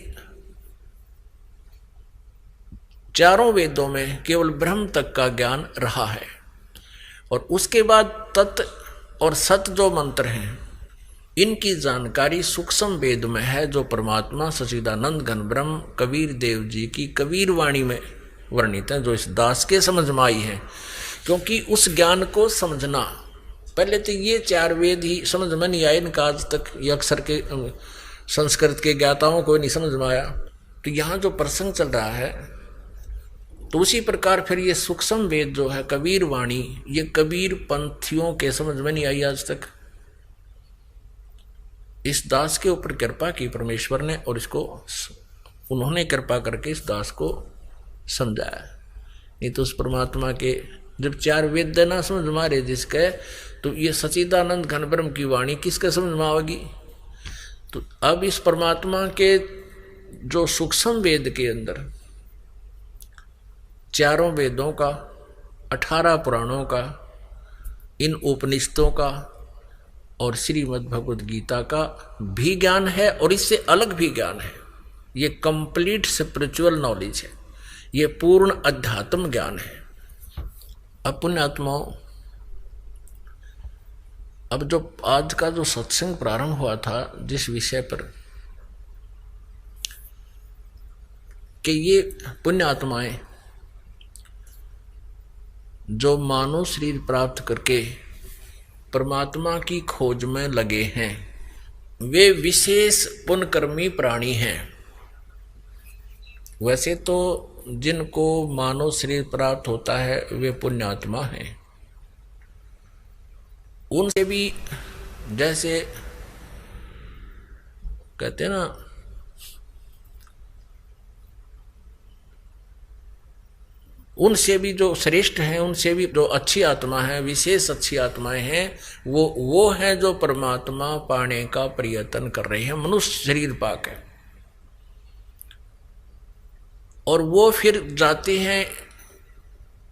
चारों वेदों में केवल ब्रह्म तक का ज्ञान रहा है, और उसके बाद तत् और सत जो मंत्र हैं इनकी जानकारी सूक्ष्म वेद में है, जो परमात्मा सच्चिदानंद घन ब्रह्म कबीर देव जी की कबीर वाणी में वर्णित है, जो इस दास के समझ में आई है। क्योंकि उस ज्ञान को समझना, पहले तो ये 4 वेद ही समझ में नहीं आए, इनका आज तक ये अक्षर के संस्कृत के ज्ञाताओं को नहीं समझ में आया। तो यहाँ जो प्रसंग चल रहा है, तो उसी प्रकार फिर ये सूक्ष्म वेद जो है कबीर वाणी, ये कबीर पंथियों के समझ में नहीं आई आज तक। इस दास के ऊपर कृपा की परमेश्वर ने, और इसको उन्होंने कृपा करके इस दास को समझाया। नहीं तो उस परमात्मा के जब 4 वेद ना समझ में आ रहे जिसके, तो ये सच्चिदानंद घन ब्रह्म की वाणी किसके समझ में आएगी। तो अब इस परमात्मा के जो सूक्ष्म वेद के अंदर 4 वेदों का, 18 पुराणों का, इन उपनिषदों का, और श्रीमद् भगवद गीता का भी ज्ञान है और इससे अलग भी ज्ञान है। ये कंप्लीट स्पिरिचुअल नॉलेज है, ये पूर्ण अध्यात्म ज्ञान है। अब पुण्यात्माओं, अब जो आज का जो सत्संग प्रारंभ हुआ था जिस विषय पर कि ये पुण्यात्माएं जो मानव शरीर प्राप्त करके परमात्मा की खोज में लगे हैं, वे विशेष पुण्यकर्मी प्राणी हैं। वैसे तो जिनको मानव शरीर प्राप्त होता है वे पुण्यात्मा हैं। उनसे भी जैसे कहते हैं ना, उनसे भी जो श्रेष्ठ हैं, उनसे भी जो अच्छी आत्मा है, विशेष अच्छी आत्माएं हैं, वो हैं जो परमात्मा पाने का प्रयत्न कर रहे हैं मनुष्य शरीर पाकर। और वो फिर जाते हैं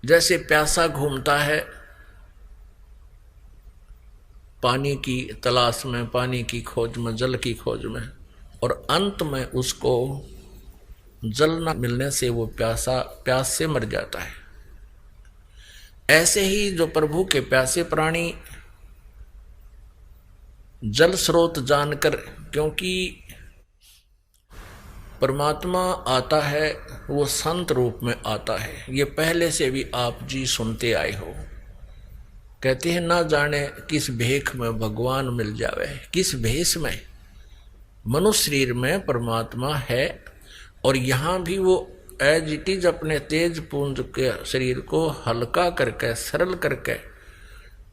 जैसे प्यासा घूमता है पानी की तलाश में, पानी की खोज में, जल की खोज में, और अंत में उसको जल न मिलने से वो प्यास से मर जाता है। ऐसे ही जो प्रभु के प्यासे प्राणी जल स्रोत जानकर, क्योंकि परमात्मा आता है वो संत रूप में आता है, ये पहले से भी आप जी सुनते आए हो। कहते हैं ना जाने किस भेख में भगवान मिल जावे, किस भेष में। मनुष्य शरीर में परमात्मा है और यहाँ भी वो एज इट इज अपने तेज पुंज के शरीर को हल्का करके, सरल करके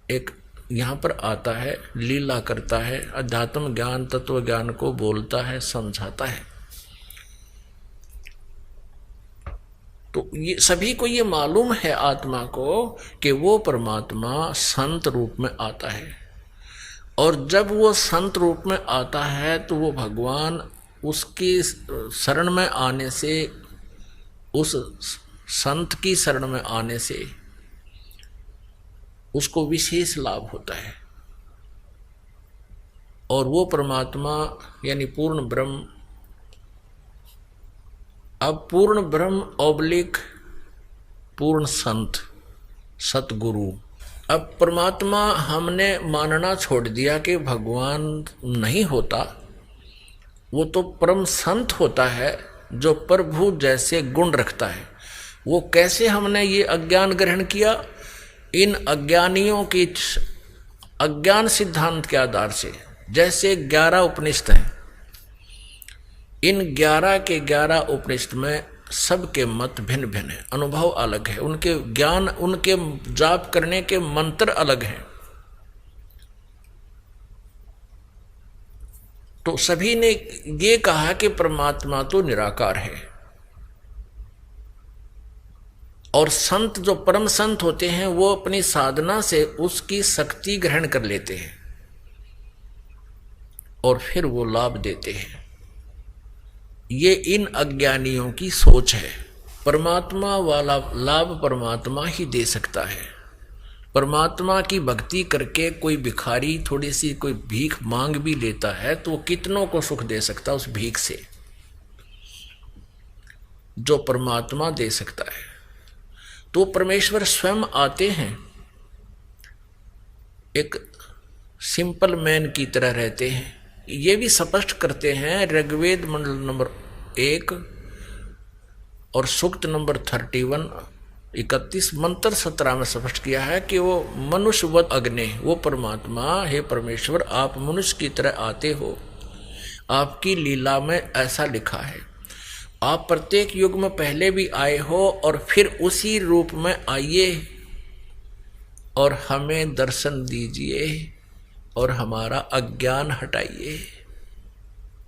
एक यहाँ पर आता है, लीला करता है, अध्यात्म ज्ञान तत्व ज्ञान को बोलता है, समझाता है। तो ये सभी को ये मालूम है आत्मा को कि वो परमात्मा संत रूप में आता है, और जब वो संत रूप में आता है तो वो भगवान उसकी शरण में आने से, उस संत की शरण में आने से उसको विशेष लाभ होता है। और वो परमात्मा यानी पूर्ण ब्रह्म, अब पूर्ण ब्रह्म ऑब्लिक पूर्ण संत सतगुरु। अब परमात्मा हमने मानना छोड़ दिया कि भगवान नहीं होता, वो तो परम संत होता है जो प्रभु जैसे गुण रखता है। वो कैसे हमने ये अज्ञान ग्रहण किया? इन अज्ञानियों की अज्ञान सिद्धांत के आधार से। जैसे 11 उपनिषद हैं, इन 11 के 11 उपनिषद में सबके मत भिन्न भिन्न है, अनुभव अलग है, उनके ज्ञान, उनके जाप करने के मंत्र अलग हैं। तो सभी ने ये कहा कि परमात्मा तो निराकार है, और संत जो परम संत होते हैं वो अपनी साधना से उसकी शक्ति ग्रहण कर लेते हैं और फिर वो लाभ देते हैं। ये इन अज्ञानियों की सोच है। परमात्मा वाला लाभ परमात्मा ही दे सकता है। परमात्मा की भक्ति करके कोई भिखारी थोड़ी सी कोई भीख मांग भी लेता है तो वो कितनों को सुख दे सकता है उस भीख से, जो परमात्मा दे सकता है। तो परमेश्वर स्वयं आते हैं, एक सिंपल मैन की तरह रहते हैं। ये भी स्पष्ट करते हैं ऋग्वेद मंडल नंबर 1 और सूक्त नंबर 31 मंत्र 17 में स्पष्ट किया है कि वो मनुष्यवत अग्नि, वो परमात्मा, हे परमेश्वर आप मनुष्य की तरह आते हो, आपकी लीला में ऐसा लिखा है। आप प्रत्येक युग में पहले भी आए हो और फिर उसी रूप में आइए और हमें दर्शन दीजिए और हमारा अज्ञान हटाइए।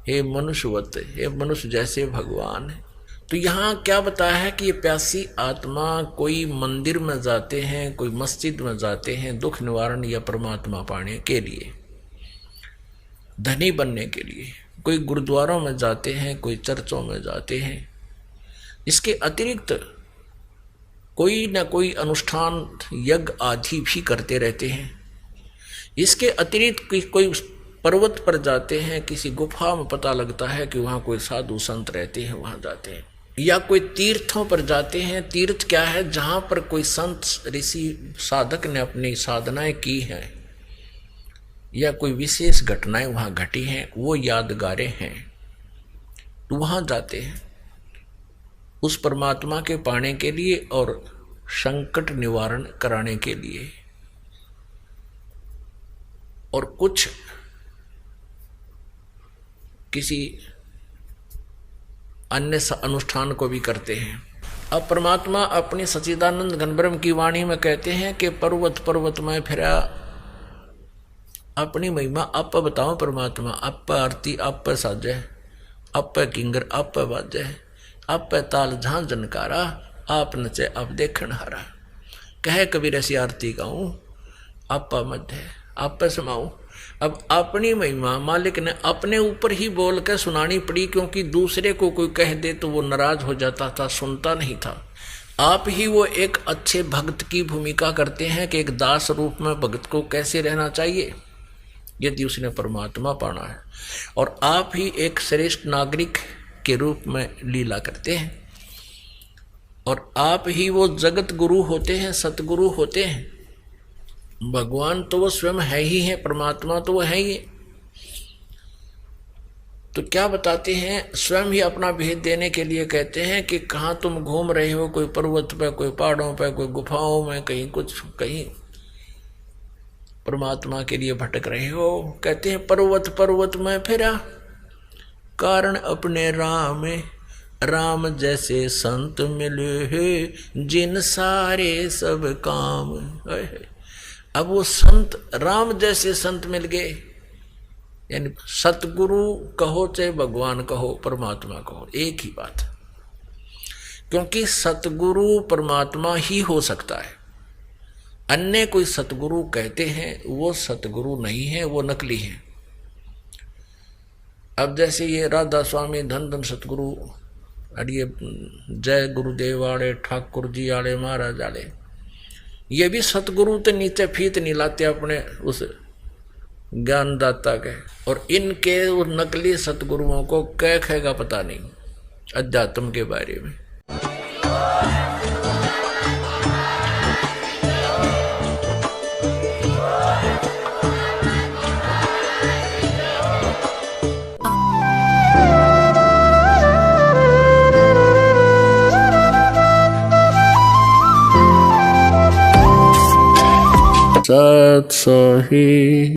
हे मनुष्यवत, हे मनुष्य जैसे भगवान है। तो यहाँ क्या बताया है कि ये प्यासी आत्मा कोई मंदिर में जाते हैं, कोई मस्जिद में जाते हैं दुख निवारण या परमात्मा पाने के लिए, धनी बनने के लिए, कोई गुरुद्वारों में जाते हैं, कोई चर्चों में जाते हैं। इसके अतिरिक्त कोई ना कोई अनुष्ठान यज्ञ आदि भी करते रहते हैं। इसके अतिरिक्त कोई पर्वत पर जाते हैं, किसी गुफा में पता लगता है कि वहाँ कोई साधु संत रहते हैं, वहाँ जाते हैं, या कोई तीर्थों पर जाते हैं। तीर्थ क्या है? जहाँ पर कोई संत ऋषि साधक ने अपनी साधनाएं की हैं या कोई विशेष घटनाएं वहाँ घटी हैं, वो यादगारें हैं, तो वहाँ जाते हैं उस परमात्मा के पाने के लिए और संकट निवारण कराने के लिए। और कुछ किसी अन्य अनुष्ठान को भी करते हैं। अब परमात्मा अपनी सच्चिदानंद घनब्रह्म की वाणी में कहते हैं कि पर्वत पर्वत में फिरा, अपनी महिमा आप बताओ परमात्मा। आप आरती आप साजे, आप किंगर आप बाजे, आप ताल झां जनकारा, आप नचे आप देखण हारा। कहे कबीर ऐसी आरती गाऊं, आप मध्य आप समाऊं। अब अपनी महिमा मालिक ने अपने ऊपर ही बोल कर सुनानी पड़ी, क्योंकि दूसरे को कोई कह दे तो वो नाराज हो जाता था, सुनता नहीं था। आप ही वो एक अच्छे भक्त की भूमिका करते हैं कि एक दास रूप में भक्त को कैसे रहना चाहिए यदि उसने परमात्मा पाना है, और आप ही एक श्रेष्ठ नागरिक के रूप में लीला करते हैं, और आप ही वो जगत गुरु होते हैं, सतगुरु होते हैं। भगवान तो वो स्वयं है ही है, परमात्मा तो वो है ही। तो क्या बताते हैं? स्वयं ही अपना भेद देने के लिए कहते हैं कि कहाँ तुम घूम रहे हो, कोई पर्वत पे, कोई पहाड़ों पे, कोई गुफाओं में, कहीं कुछ, कहीं परमात्मा के लिए भटक रहे हो। कहते हैं पर्वत पर्वत में फिरा, कारण अपने राम, राम जैसे संत मिले हैं, जिन सारे सब काम। अब वो संत, राम जैसे संत मिल गए, यानी सतगुरु कहो चाहे भगवान कहो, परमात्मा कहो, एक ही बात। क्योंकि सतगुरु परमात्मा ही हो सकता है। अन्य कोई सतगुरु कहते हैं, वो सतगुरु नहीं है, वो नकली है। अब जैसे ये राधा स्वामी धन धन सतगुरु, अड़िए जय गुरुदेव वाले, ठाकुर जी आले, महाराज आले, ये भी सतगुरु तो नीचे फीत नहीं लाते अपने उस ज्ञानदाता के। और इनके उस नकली सतगुरुओं को क्या कहेगा पता नहीं अध्यात्म के बारे में। सत सही।